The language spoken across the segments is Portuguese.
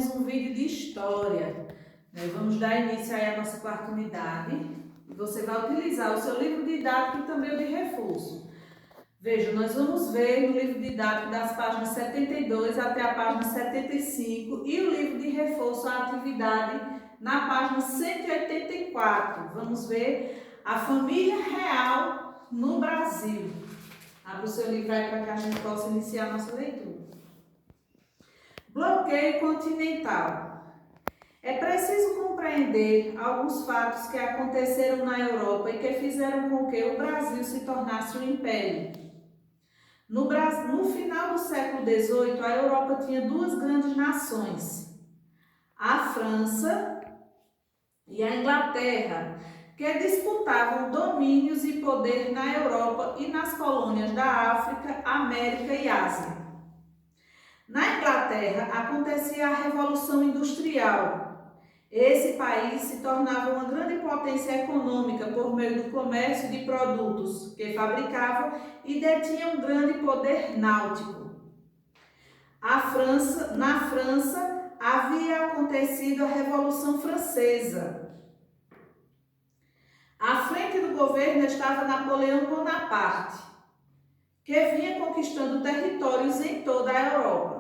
mais um vídeo de história. Vamos dar início aí à nossa quarta unidade. Você vai utilizar o seu livro didático e também o de reforço. Veja, nós vamos ver no livro didático das páginas 72 até a página 75 e o livro de reforço, a atividade, na página 184. Vamos ver a família real no Brasil. Abra o seu livro aí para que a gente possa iniciar a nossa leitura. Bloqueio continental. É preciso compreender alguns fatos que aconteceram na Europa e que fizeram com que o Brasil se tornasse um império. No final do século XVIII, a Europa tinha duas grandes nações, a França e a Inglaterra, que disputavam domínios e poder na Europa e nas colônias da África, América e Ásia. Na Inglaterra acontecia a Revolução Industrial. Esse país se tornava uma grande potência econômica por meio do comércio de produtos que fabricava e detinha um grande poder náutico. Na França havia acontecido a Revolução Francesa. À frente do governo estava Napoleão Bonaparte, que vinha conquistando territórios em toda a Europa.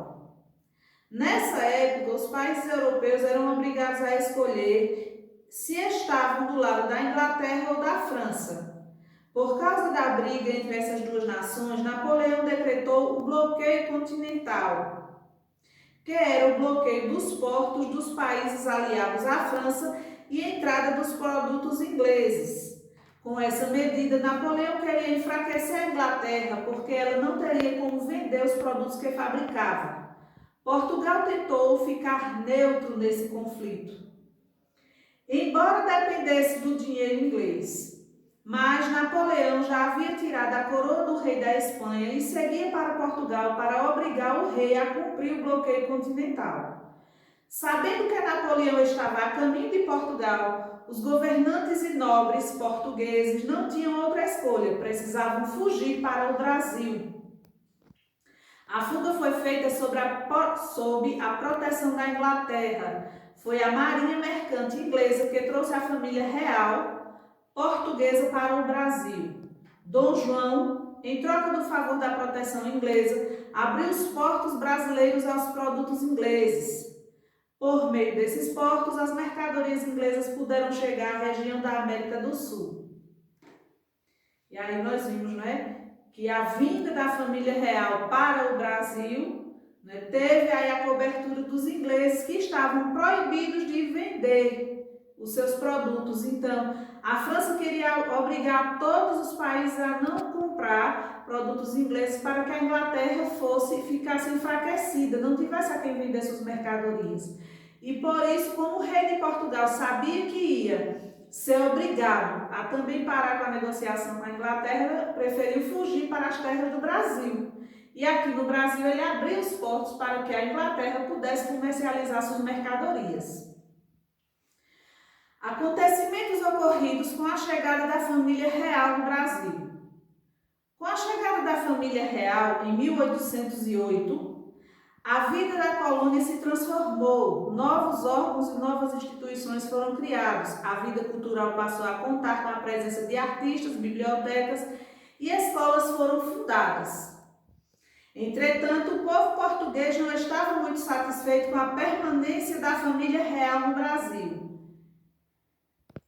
Nessa época, os países europeus eram obrigados a escolher se estavam do lado da Inglaterra ou da França. Por causa da briga entre essas duas nações, Napoleão decretou o bloqueio continental, que era o bloqueio dos portos dos países aliados à França e entrada dos produtos ingleses. Com essa medida, Napoleão queria enfraquecer a Inglaterra porque ela não teria como vender os produtos que fabricava. Portugal tentou ficar neutro nesse conflito, embora dependesse do dinheiro inglês. Mas Napoleão já havia tirado a coroa do rei da Espanha e seguia para Portugal para obrigar o rei a cumprir o bloqueio continental. Sabendo que Napoleão estava a caminho de Portugal, os governantes e nobres portugueses não tinham outra escolha, precisavam fugir para o Brasil. A fuga foi feita sob a proteção da Inglaterra. Foi a marinha mercante inglesa que trouxe a família real portuguesa para o Brasil. Dom João, em troca do favor da proteção inglesa, abriu os portos brasileiros aos produtos ingleses. Por meio desses portos, as mercadorias inglesas puderam chegar à região da América do Sul. E aí nós vimos, que a vinda da família real para o Brasil, teve aí a cobertura dos ingleses que estavam proibidos de vender os seus produtos. Então, a França queria obrigar todos os países a não comprar produtos ingleses para que a Inglaterra ficasse enfraquecida, não tivesse a quem vender suas mercadorias. E por isso, como o rei de Portugal sabia que ia ser obrigado a também parar com a negociação com a Inglaterra, preferiu fugir para as terras do Brasil. E aqui no Brasil ele abriu os portos para que a Inglaterra pudesse comercializar suas mercadorias. Acontecimentos ocorridos com a chegada da família real no Brasil. Com a chegada da família real em 1808, a vida da colônia se transformou, novos órgãos e novas instituições foram criados, a vida cultural passou a contar com a presença de artistas, bibliotecas e escolas foram fundadas. Entretanto, o povo português não estava muito satisfeito com a permanência da família real no Brasil.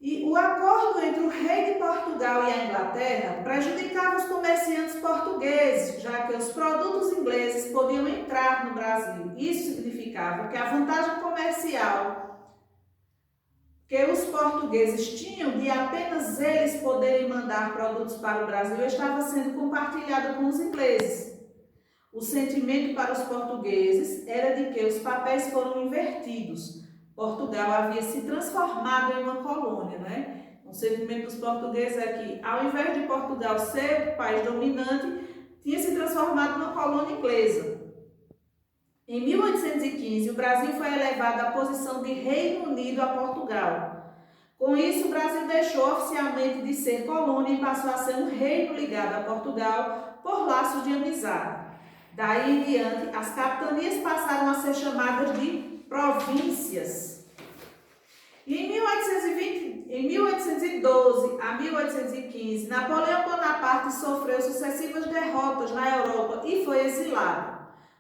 E o acordo entre o rei de Portugal e a Inglaterra prejudicava os comerciantes portugueses, já que os produtos ingleses podiam entrar no Brasil. Isso significava que a vantagem comercial que os portugueses tinham de apenas eles poderem mandar produtos para o Brasil estava sendo compartilhada com os ingleses. O sentimento para os portugueses era de que os papéis foram invertidos. Portugal havia se transformado em uma colônia, O sentimento dos portugueses é que, ao invés de Portugal ser o país dominante, tinha se transformado numa colônia inglesa. Em 1815, o Brasil foi elevado à posição de Reino Unido a Portugal. Com isso, o Brasil deixou oficialmente de ser colônia e passou a ser um reino ligado a Portugal por laços de amizade. Daí em diante, as capitanias passaram a ser chamadas de províncias. províncias. E em 1812 a 1815, Napoleão Bonaparte sofreu sucessivas derrotas na Europa e foi exilado.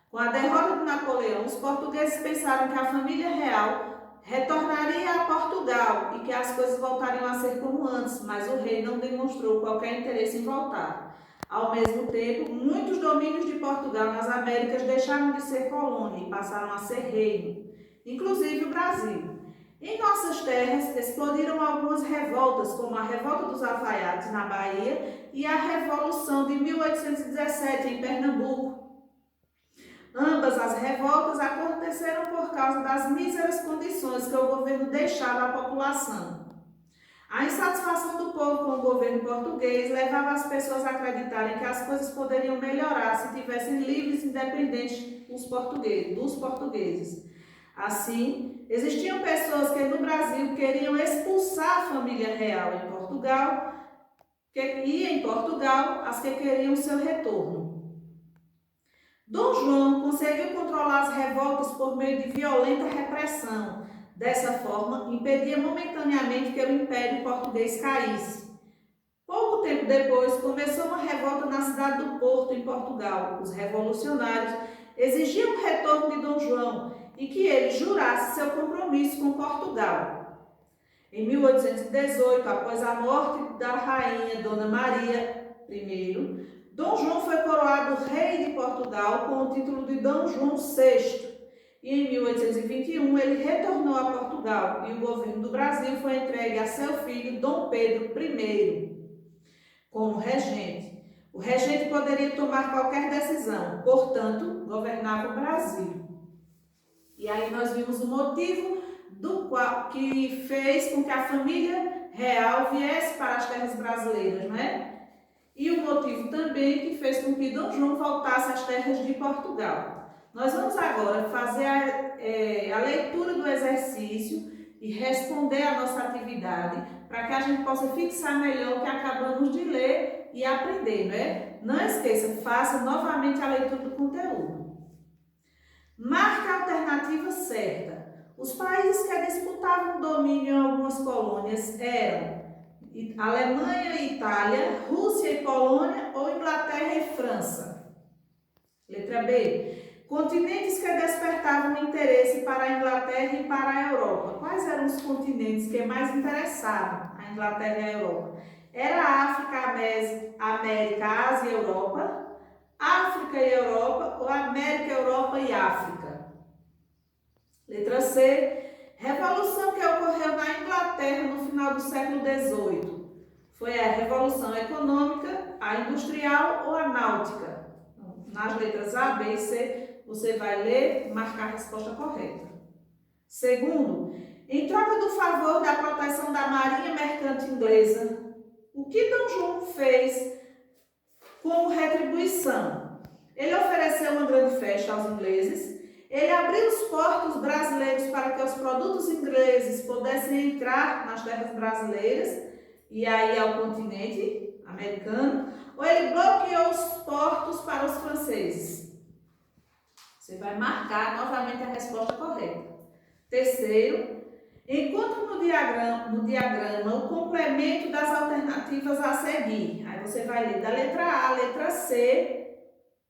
Com a derrota de Napoleão, os portugueses pensaram que a família real retornaria a Portugal e que as coisas voltariam a ser como antes, mas o rei não demonstrou qualquer interesse em voltar. Ao mesmo tempo, muitos domínios de Portugal nas Américas deixaram de ser colônia e passaram a ser reino, inclusive o Brasil. Em nossas terras, explodiram algumas revoltas, como a Revolta dos Alfaiates, na Bahia, e a Revolução de 1817, em Pernambuco. Ambas as revoltas aconteceram por causa das míseras condições que o governo deixava à população. A insatisfação do povo com o governo português levava as pessoas a acreditarem que as coisas poderiam melhorar se tivessem livres e independentes dos portugueses. Assim, existiam pessoas que no Brasil queriam expulsar a família real em Portugal e em Portugal as que queriam seu retorno. Dom João conseguiu controlar as revoltas por meio de violenta repressão. Dessa forma, impedia momentaneamente que o Império Português caísse. Pouco tempo depois, começou uma revolta na cidade do Porto, em Portugal. Os revolucionários exigiam o retorno de Dom João e que ele jurasse seu compromisso com Portugal. Em 1818, após a morte da rainha Dona Maria I, Dom João foi coroado rei de Portugal com o título de Dom João VI. E em 1821 ele retornou a Portugal e o governo do Brasil foi entregue a seu filho Dom Pedro I como regente. O regente poderia tomar qualquer decisão, portanto, governava o Brasil. E aí nós vimos o motivo que fez com que a família real viesse para as terras brasileiras, né? E o motivo também que fez com que Dom João voltasse às terras de Portugal. Nós vamos agora fazer a leitura do exercício e responder a nossa atividade para que a gente possa fixar melhor o que acabamos de ler e aprender, né? Não esqueça, faça novamente a leitura do conteúdo. Marque a alternativa certa. Os países que disputavam domínio em algumas colônias eram Alemanha e Itália, Rússia e Polônia ou Inglaterra e França. Letra B. Continentes que despertavam interesse para a Inglaterra e para a Europa. Quais eram os continentes que mais interessavam a Inglaterra e a Europa? Era a África, América, Ásia e Europa, África e Europa ou América, Europa e África. Letra C. Revolução que ocorreu na Inglaterra no final do século XVIII. Foi a Revolução Econômica, a Industrial ou a Náutica? Nas letras A, B e C, você vai ler e marcar a resposta correta. Segundo, em troca do favor da proteção da Marinha Mercante Inglesa, o que Dom João fez como retribuição? Ele ofereceu uma grande festa aos ingleses. Ele abriu os portos brasileiros para que os produtos ingleses pudessem entrar nas terras brasileiras e aí ao continente americano, ou ele bloqueou os portos para os franceses? Você vai marcar novamente a resposta correta. Terceiro, encontre no diagrama o complemento das alternativas a seguir. Aí você vai ler da letra A à letra C.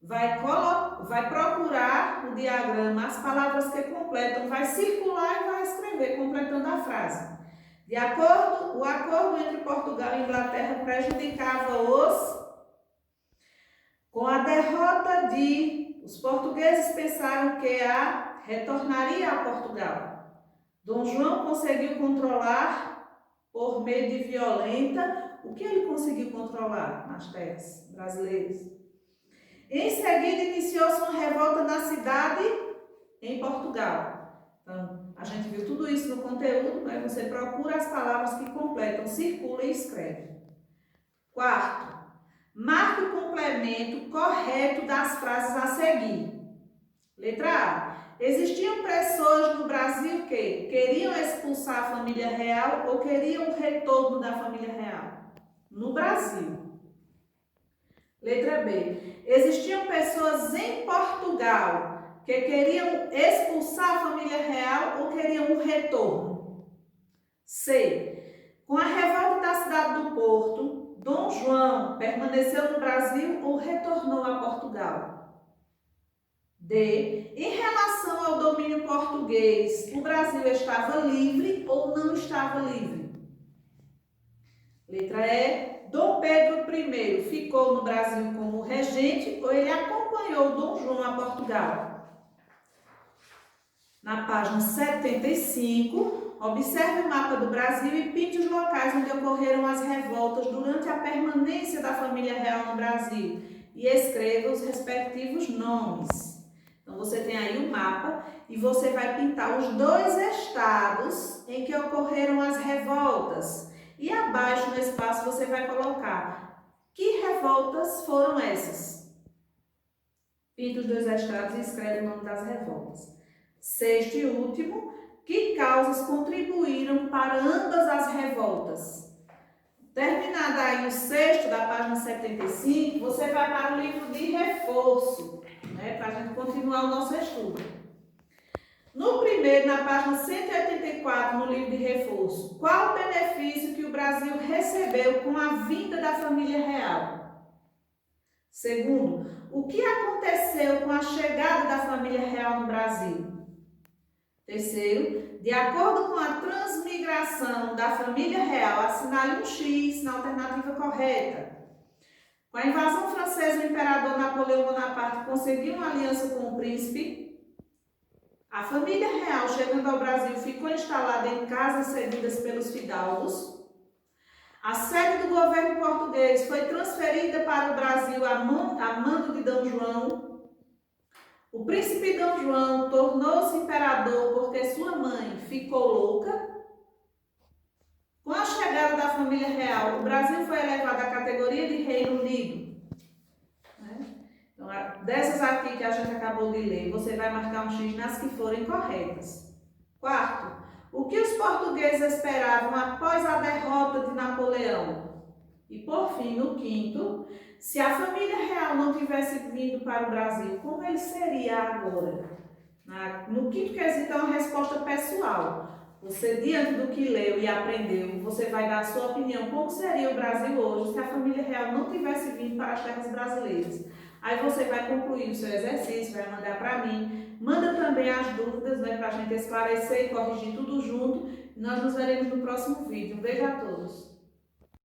Vai procurar no diagrama as palavras que completam, vai circular e vai escrever, completando a frase. O acordo entre Portugal e Inglaterra prejudicava Com a derrota os portugueses pensaram que retornaria a Portugal. Dom João conseguiu controlar por meio de violenta. O que ele conseguiu controlar nas terras brasileiras? Em seguida, iniciou-se uma revolta na cidade em Portugal. Então, a gente viu tudo isso no conteúdo, né? Você procura as palavras que completam, circula e escreve. Quarto, marque o complemento correto das frases a seguir. Letra A. Existiam pessoas no Brasil que queriam expulsar a família real ou queriam o retorno da família real? No Brasil. Letra B. Existiam pessoas em Portugal que queriam expulsar a família real ou retorno. C. Com a revolta da cidade do Porto, Dom João permaneceu no Brasil ou retornou a Portugal? D. Em relação ao domínio português, o Brasil estava livre ou não estava livre? Letra E. Dom Pedro I ficou no Brasil como regente ou ele acompanhou Dom João a Portugal? Na página 75, observe o mapa do Brasil e pinte os locais onde ocorreram as revoltas durante a permanência da família real no Brasil e escreva os respectivos nomes. Então, você tem aí o mapa e você vai pintar os dois estados em que ocorreram as revoltas. E abaixo no espaço você vai colocar que revoltas foram essas. Pinta os dois estados e escreve o nome das revoltas. Sexto e último, que causas contribuíram para ambas as revoltas? Terminado aí o sexto da página 75, você vai para o livro de reforço, né, para a gente continuar o nosso estudo. No primeiro, na página 184, no livro de reforço, qual o benefício que o Brasil recebeu com a vinda da família real? Segundo, o que aconteceu com a chegada da família real no Brasil? Terceiro, de acordo com a transmigração da família real, assinale um X na alternativa correta. Com a invasão francesa, o imperador Napoleão Bonaparte conseguiu uma aliança com o príncipe. A família real, chegando ao Brasil, ficou instalada em casas cedidas pelos fidalgos. A sede do governo português foi transferida para o Brasil a mando de Dom João. O príncipe Dom João tornou-se imperador porque sua mãe ficou louca. Com a chegada da família real, o Brasil foi elevado à categoria de Reino Unido. Então, dessas aqui que a gente acabou de ler, você vai marcar um X nas que forem corretas. Quarto, o que os portugueses esperavam após a derrota de Napoleão? E por fim, no quinto, se a família real não tivesse vindo para o Brasil, como ele seria agora? No quinto quesito é uma resposta pessoal. Você, diante do que leu e aprendeu, você vai dar a sua opinião como seria o Brasil hoje se a família real não tivesse vindo para as terras brasileiras. Aí você vai concluir o seu exercício, vai mandar para mim. Manda também as dúvidas, né, para a gente esclarecer e corrigir tudo junto. Nós nos veremos no próximo vídeo. Um beijo a todos.